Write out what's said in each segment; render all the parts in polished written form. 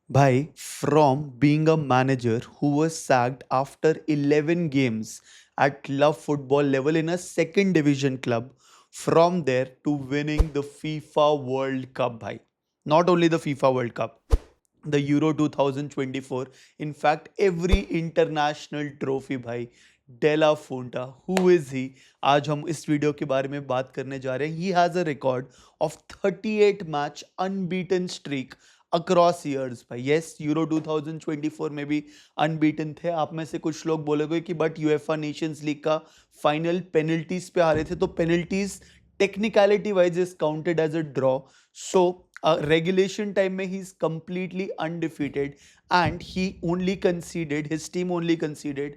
Bhai, from being a manager who was sacked after 11 games at club football level in a second division club, from there to winning the FIFA World Cup, bhai. Not only the FIFA World Cup, the Euro 2024, in fact, every international trophy, भाई. डेला Phonta, who is he? आज हम इस video के बारे में बात करने जा रहे हैं. He has a record of 38 match unbeaten streak across years भाई. यस, यूरो 2024 में भी अनबीटन थे. आप में से कुछ लोग बोलोगे कि बट यूएफए नेशंस लीग का फाइनल पेनल्टीज पे आ रहे थे, तो penalties technicality wise is counted as a draw. So regulation time में he is completely undefeated and he only conceded, his team only conceded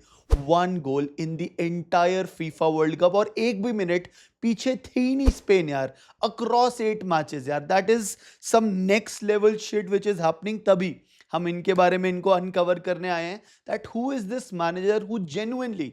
one goal in the entire FIFA World Cup. और एक भी minute पीछे थे ही नहीं Spain यार, across 8 matches यार. that is some next level shit which is happening. तभी हम इनके बारे में इनको अनकवर करने आए हैं that who is this manager who genuinely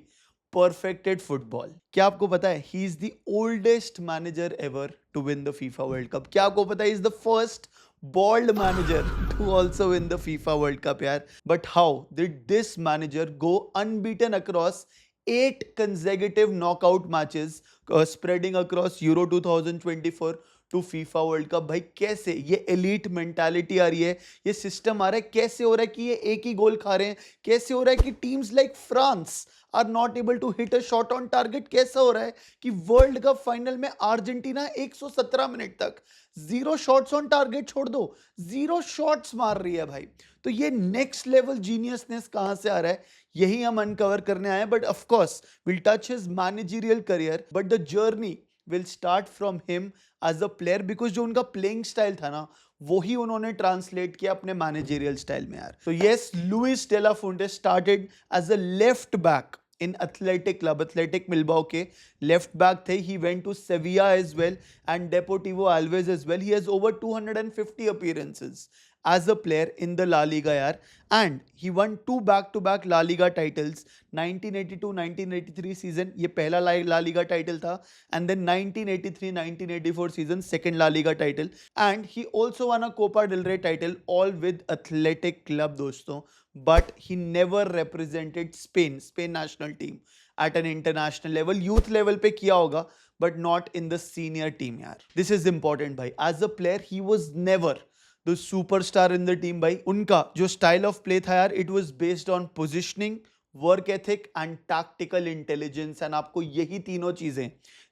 perfected football. क्या आपको पता है he is the oldest manager ever to win the FIFA World Cup? क्या आपको पता है he is the first bald manager to also win the FIFA World Cup यार? But how did this manager go unbeaten across 8 consecutive knockout matches, spreading across Euro 2024 to FIFA World Cup? भाई कैसे ये elite mentality आ रही है, ये system आ रहा है? कैसे हो रहा है कि ये एक ही गोल खा रहे हैं? कैसे हो रहा है कि teams like France are not able to hit a shot on target? कैसा हो रहा है कि वर्ल्ड कप फाइनल में अर्जेंटीना 117 मिनट तक जीरो शॉट्स ऑन टारगेट, छोड़ दो, जीरो शॉट्स मार रही है भाई? तो ये नेक्स्ट लेवल जीनियसनेस कहां से आ रहा है, यही हम अनकवर करने आए हैं. But of course will touch his managerial career, but the journey will start from him as a player, because जो उनका प्लेइंग स्टाइल था ना, वही उन्होंने ट्रांसलेट किया अपने मैनेजरियल स्टाइल में यार. तो yes, Luis de la Fuente started as a left back in Athletic Club, Athletic Bilbao के लेफ्ट बैक थे. He went to Sevilla as well and Deportivo Alaves as well. He has over 250 appearances as a player in the La Liga yaar, and he won 2 back-to-back La Liga titles. 1982-1983 season ये पहला La Liga title था, and then 1983-1984 season second La Liga title, and he also won a Copa del Rey title, all with Athletic Club दोस्तों. But he never represented Spain national team at an international level. Youth level पे किया होगा, but not in the senior team यार. This is important भाई. As a player he was never the superstar in the team भाई. उनका जो style of play था यार, it was based on positioning, work ethic and tactical intelligence. And आपको यही तीनों चीजें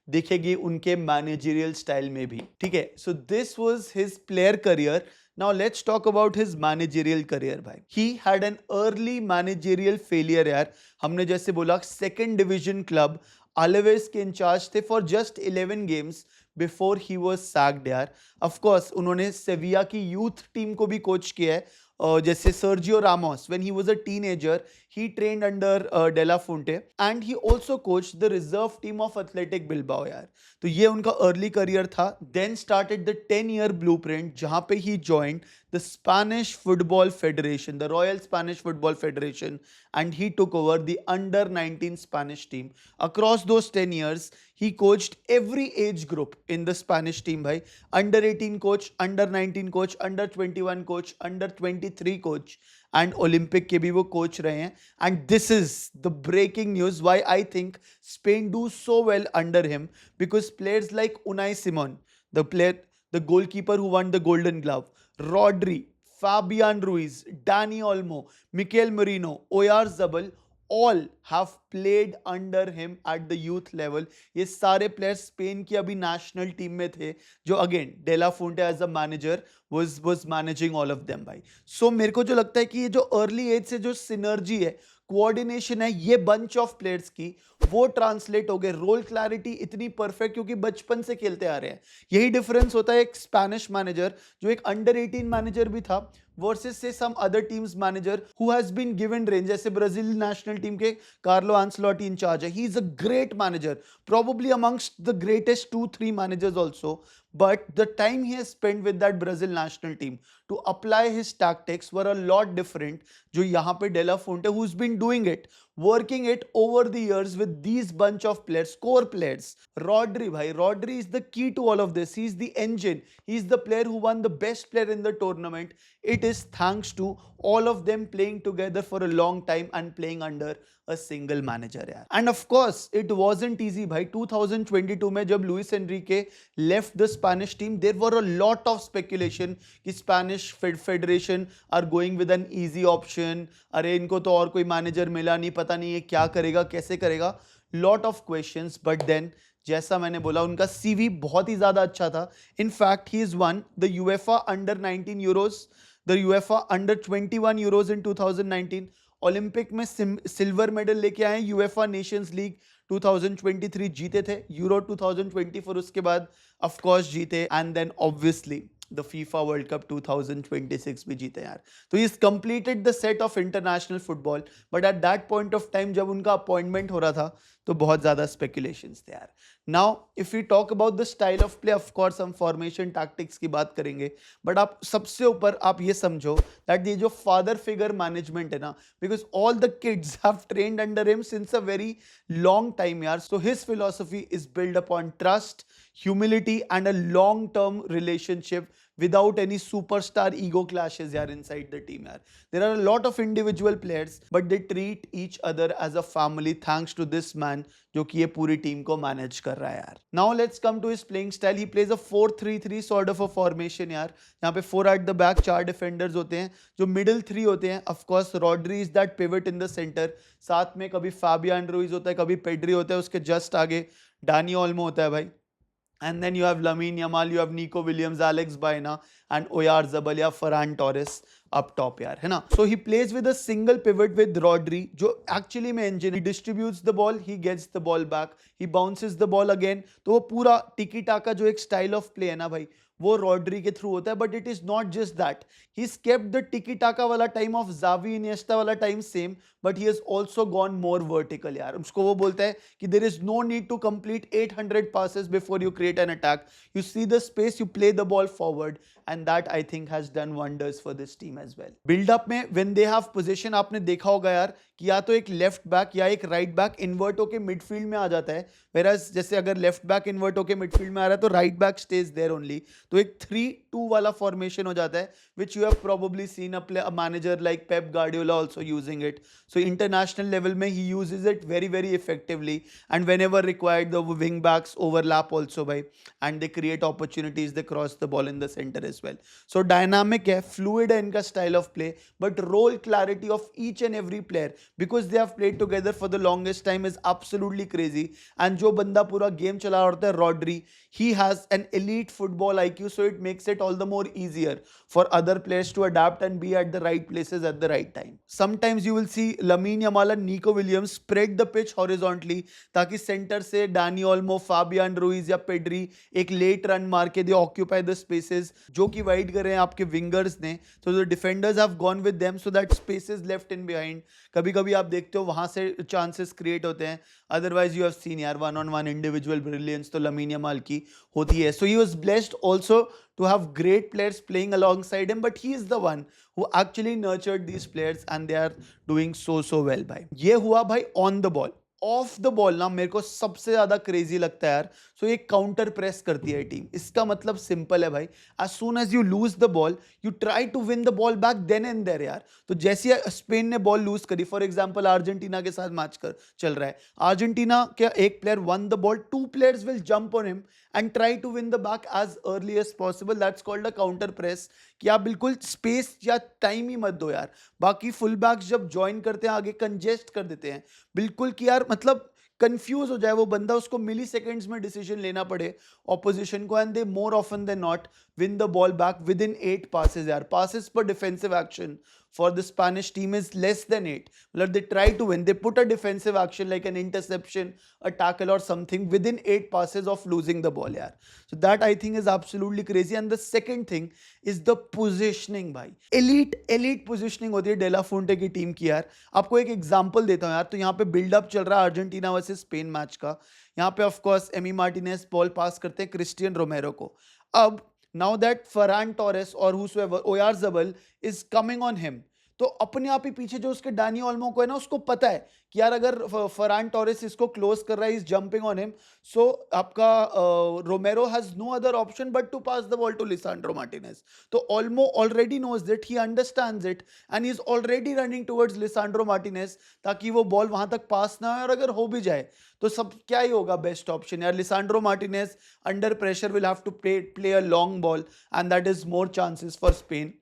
दिखेगी उनके मैनेजरियल स्टाइल में भी. ठीक है, so this was his player career. Now let's talk about his managerial career भाई. He had an early managerial failure यार. हमने जैसे बोला सेकेंड डिवीजन क्लब अलेवेस के इंचार्ज थे for just 11 games before he was sacked यार. ऑफ कोर्स उन्होंने सेविया की यूथ टीम को भी कोच किया है. जैसे Sergio Ramos, when he was a teenager he trained under De La Fuente, and he also coached the reserve team of Athletic Bilbao यार. तो ये उनका अर्ली करियर था. Then started the 10-year blueprint जहां पे he joined the Spanish Football Federation, the Royal Spanish Football Federation, and he took over the under 19 Spanish team. Across those 10 years he coached every age group in the Spanish team भाई. Under 18 coach, under 19 coach, under 21 coach, under 23 coach, and Olympic के भी वो coach रहे हैं. And this is the breaking news why I think Spain do so well under him, because players like Unai Simon, the goalkeeper who won the golden glove, Rodri, Fabian Ruiz, Dani Olmo, Mikel Merino, Oyarzabal, all have played under him at the youth level. ये सारे players Spain की अभी national team में थे, जो again de la Fuente as a manager was managing all of them भाई. सो मेरे को जो लगता है कि ये जो अर्ली एज से जो सिनर्जी है, कोऑर्डिनेशन है, ये बंच ऑफ प्लेयर्स की, वो ट्रांसलेट हो गए. रोल क्लैरिटी इतनी परफेक्ट क्योंकि बचपन से खेलते आ रहे हैं. यही डिफरेंस होता है एक स्पेनिश मैनेजर जो एक अंडर 18 मैनेजर भी था वर्सेस से some other teams manager who has been given range. जैसे ब्राजील नेशनल टीम के कार्लो आंसलोटी इंचार्ज है. He is a great manager, probably amongst the greatest 2-3 managers also, but the time he has spent with that Brazil national team to apply his tactics were a lot different. जो यहाँ पे De La Fuente, who's been doing it, working it over the years with these bunch of players, core players. Rodri, bhai, Rodri is the key to all of this. He's the engine. He's the player who won the best player in the tournament. It is thanks to all of them playing together for a long time and playing under a single manager, यार. And of course, it wasn't easy, भाई. 2022 में जब Luis Enrique left the Spanish team, there were a lot of speculation कि Spanish Federation are going with an easy option. अरे इनको तो और कोई मैनेजर मिला नहीं, पता नहीं ये क्या करेगा, कैसे करेगा. Lot of questions, but then जैसा मैंने बोला उनका सीवी बहुत ही ज्यादा अच्छा था. In fact, he has won the UEFA Under-19 Euros, the UEFA Under-21 Euros in 2019. Olympic में सिल्वर मेडल लेके आए. यूएफा नेशंस लीग 2023 जीते थे. यूरो 2024 उसके बाद ऑफ कोर्स जीते. And then obviously the FIFA World Cup 2026 भी जीते यार. तो he completed the set of international football. But at that point of time जब उनका अपॉइंटमेंट हो रहा था तो बहुत ज्यादा स्पेकुलेशंस थे यार. Now if you talk about the style of play, of course हम फॉर्मेशन टैक्टिक्स की बात करेंगे, बट आप सबसे ऊपर आप ये समझो दैट ये जो फादर फिगर मैनेजमेंट है ना, because all the kids have trained under him since a very long time यार. So his philosophy is build upon trust, humility and a long term relationship without any superstar ego clashes yaar inside the team yaar. There are a lot of individual players but they treat each other as a family thanks to this man जो कि ये पूरी team को manage कर रहा है यार. Now let's come to his playing style. He plays a 4-3-3 sort of a formation यार. यहाँ पे 4 at the back, 4 डिफेंडर्स होते हैं. जो मिडिल 3 होते हैं, of course Rodri is that pivot in the center. साथ में कभी फाबियान रुइज होता है, कभी पेड्री होता है, उसके जस्ट आगे डानी ओल्मो होता है भाई. And then you have Lamine Yamal, you have Nico Williams, Alex Baena, and Oyarzabal या Ferran Torres up top यार, है ना. So he plays with a single pivot with Rodri, जो actually में engine. He distributes the ball, he gets the ball back, he bounces the ball again. तो वो पूरा टिकी टाका जो एक स्टाइल ऑफ प्ले है ना भाई, वो रॉड्री के थ्रू होता है. But it is not just that, he kept the tiki taka वाला टाइम ऑफ ज़ावी इनिएस्टा वाला time same, but he has also gone more vertical यार. उसको वो बोलता है कि there is no need to complete 800 passes before you create an attack. You see the space, you play the ball forward, and that I think has done wonders for this team as well. Buildup में when they have position, आपने देखा होगा यार कि या तो एक left back या एक राइट बैक इन्वर्ट होके मिडफील्ड में आ जाता है. वेराज जैसे अगर लेफ्ट बैक इन्वर्ट होके मिडफील्ड में आ रहा है तो right back stays there only. तो एक 3-2 वाला फॉर्मेशन हो जाता है, which you have probably seen a manager like Pep Guardiola also using it. So international level में he uses it very very effectively, and whenever required the wing backs overlap also भाई, and they create opportunities, they cross the ball in the centre as well. So dynamic है, fluid है इनका style of play, but role clarity of each and every player because they have played together for the longest time is absolutely crazy. एंड जो बंदा पूरा game चला रहा होता है Rodri, he has an elite football IQ, so it makes it all the more easier for other players to adapt and be at the right places at the right time. Sometimes you will see Lamine Yamal and Nico Williams spread the pitch horizontally ताकि center से Dani Olmo, Fabian Ruiz या Pedri एक late run मार के they occupy the spaces जो कि wide कर रहे हैं आपके wingers ने. So the defenders have gone with them so that space is left in behind. कभी कभी आप देखते हो वहां से chances create होते हैं. Otherwise you have seen यार one on one individual brilliance तो Lamine Yamal की होती है. So he was blessed also to have great players playing alongside him, but he is the one who actually nurtured these players and they are doing so well भाई. ये हुआ भाई on the ball. Of the ball ना मेरे को सबसे ज्यादा crazy लगता है यार. सो ये काउंटर प्रेस करती है टीम. इसका मतलब सिंपल है भाई, as soon as you lose the ball you try to win the ball back then and there यार. तो जैसे स्पेन ने बॉल लूज करी, फॉर एग्जांपल अर्जेंटीना के साथ मैच चल रहा है, अर्जेंटीना के एक player won the ball, 2 players will jump on him and try to win the back as early as possible. That's called a counter press. कि आप बिल्कुल स्पेस या टाइम ही मत दो यार. बाकी फुल बैक्स जब ज्वाइन करते हैं आगे कंजेस्ट कर देते हैं बिल्कुल कि यार मतलब कंफ्यूज हो जाए वो बंदा, उसको मिली सेकेंड्स में डिसीजन लेना पड़े ऑपोजिशन को, and they more often than not win the ball back within इन 8 passes यार. passes per defensive action for the Spanish team is less than 8. मतलब they try to win, they put a defensive action like an interception, a tackle or something within 8 passes of losing the ball यार. So that I think is absolutely crazy. And the second thing is the positioning भाई. elite positioning होती है डेला फुंटे की team की यार. आपको एक example देता हूँ यार. तो यहाँ पे बिल्डअप चल रहा है अर्जेंटीना वर्सेस स्पेन मैच का. यहाँ पे of course Amy Martinez ball pass करते हैं क्रिस्टियन रोमेरो को. अब now that Ferran Torres or whosoever Oyarzabal is coming on him, तो अपने आप ही पीछे जो उसके डानी ओल्मो को है ना, उसको पता है कि यार अगर फरान टोरेस इसको क्लोज कर रहा है, is jumping on him, so आपका Romero has no other option but to pass the ball to Lisandro Martinez. तो Olmo already knows that, he understands it and he is already running towards Lisandro Martinez, ताकि वो ball वहां तक पास ना हो, और अगर हो भी जाए तो सब क्या ही होगा बेस्ट ऑप्शन यार, Lisandro Martinez under pressure will have to play a long ball and that is more chances for Spain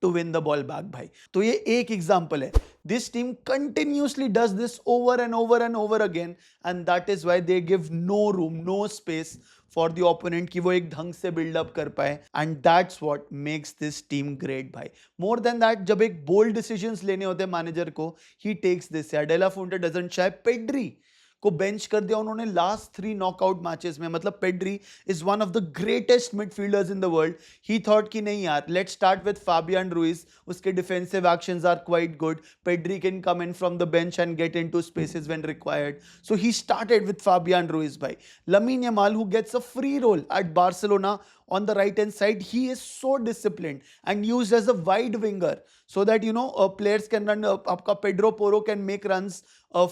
to win the ball back भाई. तो ये एक एग्जांपल है. This team continuously does this over and over and over again, and that is why they give no room, no space for the opponent कि वो एक ढंग से बिल्डअप कर पाए, and that's what makes this team great भाई. More then that, जब एक बोल्ड डिसीजंस लेने होते हैं मैनेजर को, ही टेक्स दिस. यार de la Fuente doesn't shy. Pedri को बेंच कर दिया उन्होंने लास्ट 3 नॉकआउट मैचेस में. मतलब Pedri is one of the greatest midfielders in the world. He thought कि नहीं यार, let's start with Fabian Ruiz, उसके defensive actions are quite good, Pedri can come in from the bench and get into spaces when required. So he started with Fabian Ruiz भाई. Lamine Yamal, who gets a free role at Barcelona on the right hand side, he is so disciplined and used as a wide winger, so that players can run. आपका Pedro Porro can make runs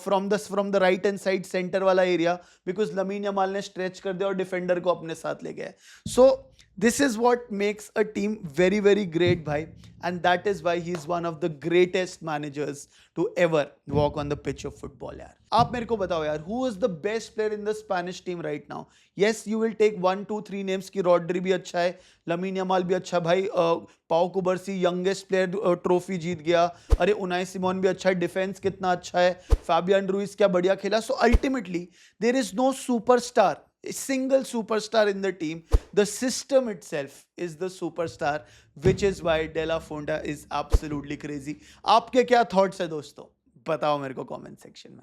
from the right hand side center वाला area, because lamin Yamal ने stretch कर दिया और defender को अपने साथ ले गया. So this is what makes a team very very great bhai, and that is why he is one of the greatest managers to ever walk on the pitch of football यार. आप मेरे को बताओ यार, who is the best player in the Spanish team right now? Yes, you will take 1 2 3 names की Rodri भी अच्छा है, लमीन यमाल भी अच्छा भाई, पाओ कुबर्सी यंगेस्ट प्लेयर ट्रॉफी जीत गया, अरे उनाई सिमोन भी अच्छा है, डिफेंस कितना अच्छा है, फाबियन रुइस क्या बढ़िया खेला. So ultimately there is no superstar, a single superstar in the team. The system itself is the superstar, which is why De La Fonda is absolutely crazy. आपके क्या थॉट्स है दोस्तों, बताओ मेरे को कमेंट सेक्शन में.